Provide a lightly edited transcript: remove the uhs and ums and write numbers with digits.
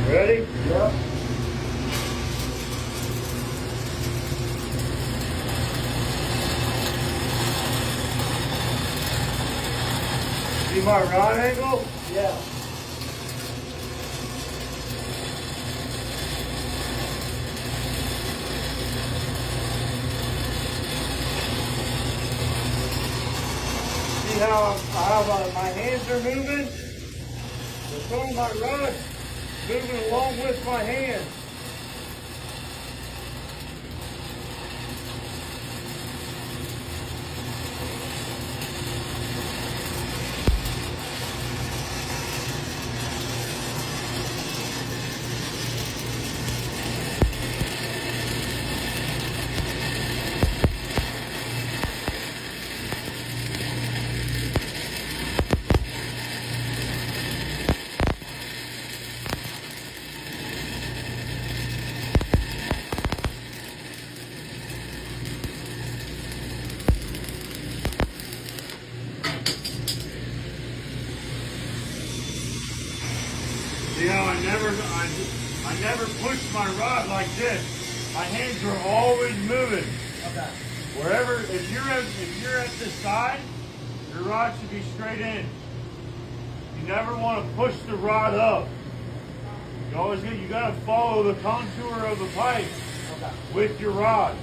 Ready? Yep. See my rod angle? Yeah. See how my hands are moving? The front of my rod moving along with my hands. See how I never push my rod like this. My hands are always moving. Okay. Wherever, if you're at the side, your rod should be straight in. You never want to push the rod up. You gotta follow the contour of the pipe Okay. with your rod.